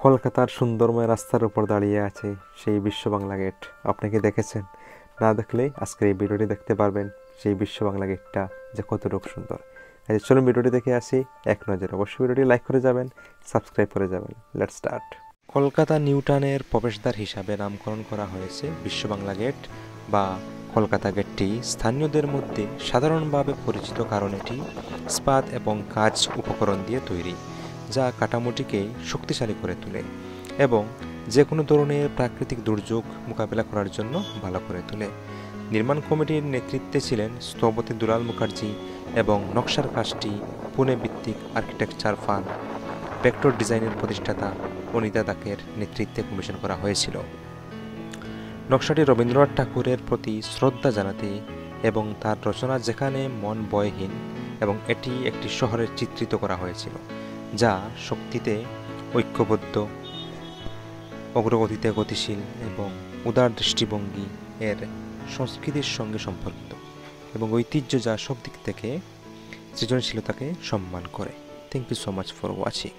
কলকাতার সুন্দরময় রাস্তার উপর দাঁড়িয়ে আছে সেই বিশ্ব বাংলা গেট। আপনি কি দেখেছেন? না দেখলে আজকের এই ভিডিওটি দেখতে পারবেন সেই বিশ্ব বাংলা গেটটা যে কতটুকু সুন্দর। চলুন ভিডিওটি দেখে আসি এক নজরে। অবশ্যই ভিডিওটি লাইক করে যাবেন, সাবস্ক্রাইব করে যাবেন। Let's start. কলকাতা নিউটাউনের প্রবেশদ্বার হিসাবে নামকরণ করা হয়েছে বিশ্ব বাংলা গেট বা কলকাতা গেটটি স্থানীয়দের মধ্যে সাধারণভাবে পরিচিত, কারণ এটি ইস্পাত এবং কাঁচ উপকরণ দিয়ে তৈরি, যা কাঠামোটিকে শক্তিশালী করে তোলে এবং যে কোনো ধরনের প্রাকৃতিক দুর্যোগ মোকাবিলা করার জন্য ভালো করে তোলে। নির্মাণ কমিটির নেতৃত্বে ছিলেন স্থপতি দুলাল মুখার্জি এবং নকশার কাজটি পুনে ভিত্তিক আর্কিটেকচার ফার্ম ভেক্টর ডিজাইনের প্রতিষ্ঠাতা অনিতা দাকের নেতৃত্বে কমিশন করা হয়েছিল। নকশাটি রবীন্দ্রনাথ ঠাকুরের প্রতি শ্রদ্ধা জানাতে এবং তার রচনা যেখানে মন বয়হীন, এবং এটি একটি শহরের চিত্রিত করা হয়েছিল যা শক্তিতে ঐক্যবদ্ধ, অগ্রগতিতে গতিশীল এবং উদার দৃষ্টিভঙ্গি এর সংস্কৃতির সঙ্গে সম্পর্কিত, এবং ঐতিহ্য যা সব দিক থেকে সৃজনশীলতাকে সম্মান করে। Thank you so much for watching.